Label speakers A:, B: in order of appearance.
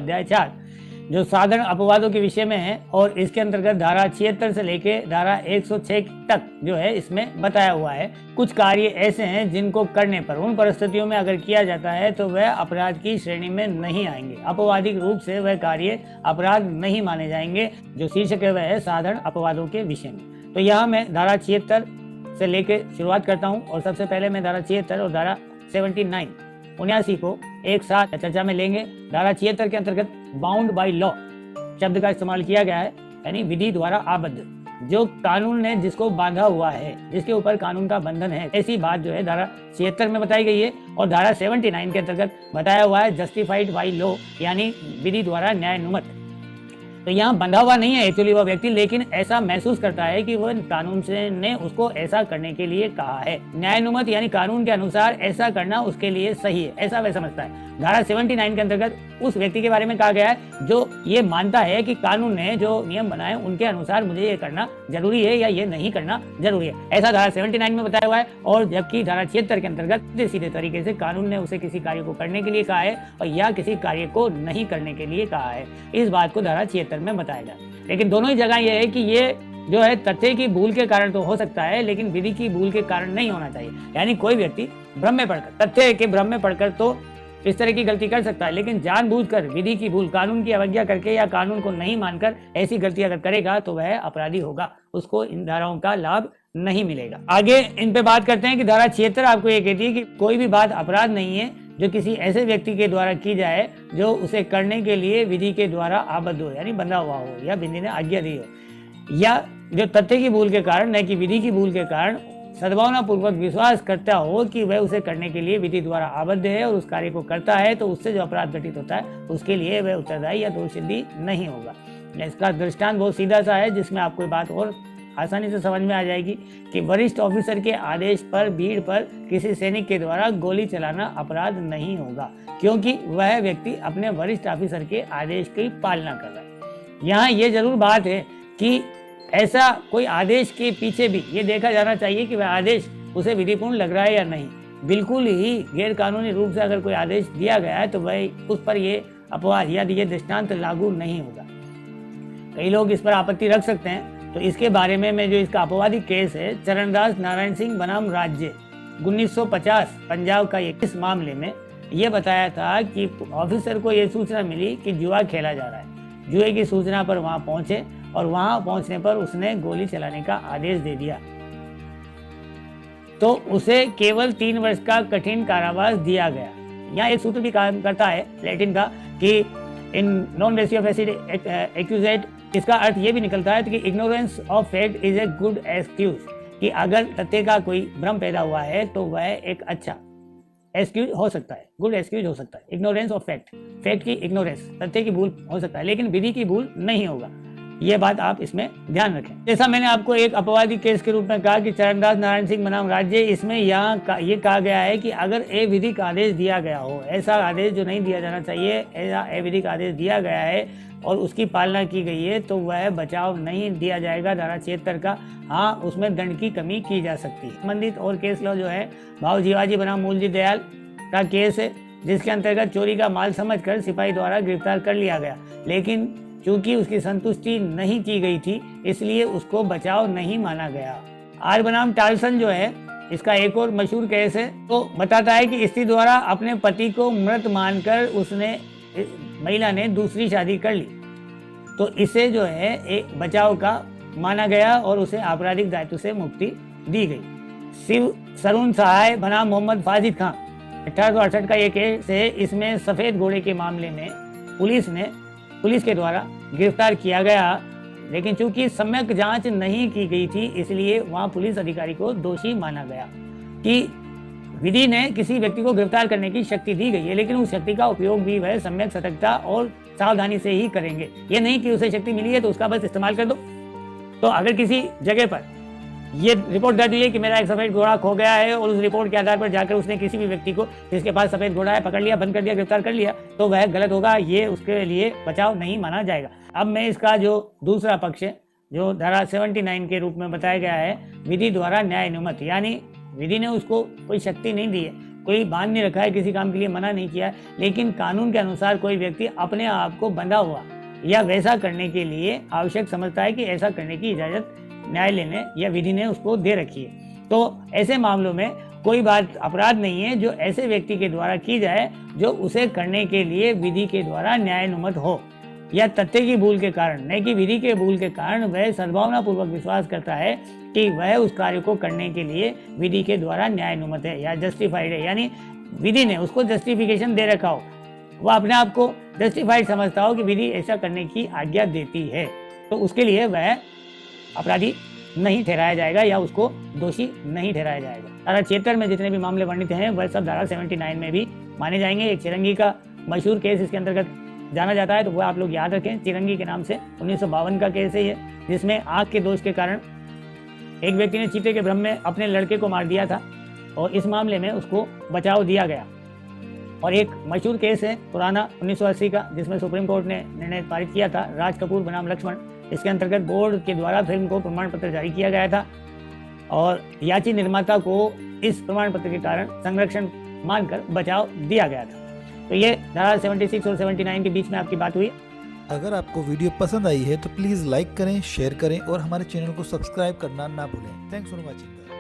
A: अध्याय 4 जो साधारण अपवादों के विषय में है, और इसके अंतर्गत धारा 76 से लेके धारा 106 तक जो है इसमें बताया हुआ है। कुछ कार्य ऐसे हैं जिनको करने पर उन परिस्थितियों में अगर किया जाता है तो वह अपराध की श्रेणी में नहीं आएंगे, अपवादिक रूप से वह कार्य अपराध नहीं माने जाएंगे। जो शीर्षक है वह है साधारण अपवादों के विषय में। तो यहाँ मैं धारा 76 से लेके शुरुआत करता हूँ, और सबसे पहले मैं धारा 76 और धारा 79 को एक साथ चर्चा में लेंगे। धारा 76 के अंतर्गत बाउंड बाय लॉ शब्द का इस्तेमाल किया गया है, यानी विधि द्वारा आबद्ध, जो कानून ने जिसको बांधा हुआ है, जिसके ऊपर कानून का बंधन है, ऐसी बात जो है धारा 76 में बताई गई है। और धारा 79 के अंतर्गत बताया हुआ है जस्टिफाइड बाय लॉ, यानी विधि द्वारा न्यायानुमत। तो यहाँ बंधा हुआ नहीं है एक्चुअली वह व्यक्ति, लेकिन ऐसा महसूस करता है कि वह कानून से ने उसको ऐसा करने के लिए कहा है। न्यायानुमत यानी कानून के अनुसार ऐसा करना उसके लिए सही है, ऐसा वह समझता है। धारा 79 के अंतर्गत उस व्यक्ति के बारे में कहा गया है जो ये मानता है कि कानून ने जो नियम बनाए उनके अनुसार मुझे ये करना जरूरी है या ये नहीं करना जरूरी है, ऐसा धारा 79 में बताया हुआ है। और जबकि धारा 76 के अंतर्गत सीधे सीधे तरीके से कानून ने उसे किसी कार्य को करने के लिए कहा है और या किसी कार्य को नहीं करने के लिए कहा है, इस बात को धारा 76 में बताया जाए। लेकिन दोनों ही जगह ये है कि ये जो है तथ्य की भूल के कारण तो हो सकता है, लेकिन विधि की भूल के कारण नहीं होना चाहिए। यानी कोई व्यक्ति भ्रम में पड़कर, तथ्य के भ्रम में पड़कर तो इस तरह की गलती कर सकता है, लेकिन जानबूझकर विधि की भूल, कानून की अवज्ञा करके या कानून को नहीं मानकर ऐसी गलती अगर करेगा तो वह अपराधी होगा, उसको इन धाराओं का लाभ नहीं मिलेगा। आगे इन पे बात करते हैं कि धारा 76 आपको ये कहती है कि कोई भी बात अपराध नहीं है जो किसी ऐसे व्यक्ति के द्वारा की जाए जो उसे करने के लिए विधि के द्वारा आबद्ध हो, यानी बंधा हुआ हो या विधि ने आज्ञा दी हो, या जो तथ्य की भूल के कारण न कि विधि की भूल के कारण सद्भावना पूर्वक विश्वास करता हो कि वह उसे करने के लिए विधि द्वारा आबद्ध है और उस कार्य को करता है, तो उससे जो अपराध घटित होता है उसके लिए वह उत्तरदायी या दोषसिद्धि नहीं होगा। इसका दृष्टांत बहुत सीधा सा है, जिसमें आपको बात और आसानी से समझ में आ जाएगी कि वरिष्ठ ऑफिसर के आदेश पर भीड़ पर किसी सैनिक के द्वारा गोली चलाना अपराध नहीं होगा, क्योंकि वह व्यक्ति अपने वरिष्ठ ऑफिसर के आदेश की पालना कर रहा है। यहाँ ये जरूर बात है कि ऐसा कोई आदेश के पीछे भी ये देखा जाना चाहिए कि वह आदेश उसे विधिपूर्ण लग रहा है या नहीं। बिल्कुल ही गैर कानूनी रूप से अगर कोई आदेश दिया गया है तो वह उस पर ये अपवाद या ये दृष्टांत लागू नहीं होगा। कई लोग इस पर आपत्ति रख सकते हैं, तो इसके बारे में मैं जो इसका अपवादिक केस है चरणदास नारायण सिंह बनाम राज्य 1950 पंजाब का इस मामले में ये बताया था कि ऑफिसर को ये सूचना मिली कि जुआ खेला जा रहा है। जुए की सूचना पर वहां पहुंचे और वहां पहुंचने पर उसने गोली चलाने का आदेश दे दिया, तो उसे केवल 3 वर्ष का कठिन कारावास दिया गया। यहाँ एक सूत्र भी काम करता है लैटिन का कि इन नॉन रेसियो फैसिड एक्यूजेट, इसका अर्थ ये भी निकलता है कि ignorance of fact is a good excuse, कि अगर तथ्य का कोई भ्रम पैदा हुआ है तो वह एक अच्छा एक्सक्यूज हो सकता है, गुड एक्सक्यूज हो सकता है। इग्नोरेंस ऑफ फैक्ट, फैक्ट की इग्नोरेंस, तथ्य की भूल हो सकता है, लेकिन विधि की भूल नहीं होगा। ये बात आप इसमें ध्यान रखें। जैसा मैंने आपको एक अपवादी केस के रूप में कहा कि चरणदास नारायण सिंह बनाम राज्य, इसमें यहाँ ये कहा गया है कि अगर अविधिक आदेश दिया गया हो, ऐसा आदेश जो नहीं दिया जाना चाहिए, ऐसा अविधिक आदेश दिया गया है और उसकी पालना की गई है, तो वह बचाव नहीं दिया जाएगा धारा 76 का। हाँ, उसमें दंड की कमी की जा सकती है। संबंधित और केस लॉ जो है भाव जीवाजी बनाम मूलजी दयाल का केस है, जिसके अंतर्गत चोरी का माल समझकर सिपाही द्वारा गिरफ्तार कर लिया गया, लेकिन चूंकि उसकी संतुष्टि नहीं की गई थी इसलिए उसको बचाव नहीं माना गया। आर बनाम टालसन जो है इसका एक और मशहूर केस है, तो बताता है कि स्त्री द्वारा अपने पति को मृत मानकर महिला ने दूसरी शादी कर ली, तो इसे जो है एक बचाव का माना गया और उसे आपराधिक दायित्व से मुक्ति दी गई। शिव सरून सहाय बनाम मोहम्मद फाजिद खान 1868 का ये केस है। इसमें सफेद घोड़े के मामले में पुलिस के द्वारा गिरफ्तार किया गया, लेकिन चूंकि सम्यक जांच नहीं की गई थी इसलिए वहां पुलिस अधिकारी को दोषी माना गया कि विधि ने किसी व्यक्ति को गिरफ्तार करने की शक्ति दी गई है, लेकिन उस शक्ति का उपयोग भी वह सम्यक सतर्कता और सावधानी से ही करेंगे। ये नहीं कि उसे शक्ति मिली है तो उसका बस इस्तेमाल कर दो। तो अगर किसी जगह पर ये रिपोर्ट दर्ज हुई है कि मेरा एक सफेद घोड़ा खो गया है और उस रिपोर्ट के आधार पर जाकर उसने किसी भी व्यक्ति को जिसके पास सफेद घोड़ा है पकड़ लिया, बंद कर दिया, गिरफ्तार कर लिया, तो वह गलत होगा, ये उसके लिए बचाव नहीं माना जाएगा। अब मैं इसका जो दूसरा पक्ष है जो धारा 79 के रूप में बताया गया है, विधि द्वारा न्याय अनुमत, यानी विधि ने उसको कोई शक्ति नहीं दी है, कोई बांध नहीं रखा है, किसी काम के लिए मना नहीं किया है, लेकिन कानून के अनुसार कोई व्यक्ति अपने आप को बंधा हुआ या वैसा करने के लिए आवश्यक समझता है कि ऐसा करने की इजाज़त न्यायालय ने या विधि ने उसको दे रखी है, तो ऐसे मामलों में कोई बात अपराध नहीं है जो ऐसे व्यक्ति के द्वारा की जाए जो उसे करने के लिए विधि के द्वारा न्यायानुमत हो, या तथ्य की भूल के कारण, न कि विधि के भूल के कारण वह सद्भावना पूर्वक विश्वास करता है कि वह उस कार्य को करने के लिए विधि के द्वारा न्यायानुमत है या जस्टिफाइड है, यानी विधि ने उसको जस्टिफिकेशन दे रखा हो, वह अपने आप को जस्टिफाइड समझता हो कि विधि ऐसा करने की आज्ञा देती है, तो उसके लिए वह अपराधी नहीं ठहराया जाएगा या उसको दोषी नहीं ठहराया जाएगा। धारा 76 में जितने भी मामले वर्णित हैं वह सब धारा 79 में भी माने जाएंगे। एक चिरंगी का मशहूर केस इसके अंतर्गत जाना जाता है, तो वह आप लोग याद रखें, चिरंगी के नाम से 1952 का केस है ये, जिसमें आग के दोष के कारण एक व्यक्ति ने चीते के भ्रम में अपने लड़के को मार दिया था और इस मामले में उसको बचाव दिया गया। और एक मशहूर केस है पुराना 1980 का, जिसमें सुप्रीम कोर्ट ने निर्णय पारित किया था, राज कपूर बनाम लक्ष्मण। इसके अंतर्गत बोर्ड के द्वारा फिल्म को प्रमाण पत्र जारी किया गया था और याची निर्माता को इस प्रमाण पत्र के कारण संरक्षण मानकर बचाव दिया गया था। तो ये धारा 76 और 79 के बीच में आपकी बात हुई।
B: अगर आपको वीडियो पसंद आई है तो प्लीज़ लाइक करें, शेयर करें और हमारे चैनल को सब्सक्राइब करना ना भूलें। Thanks for watching.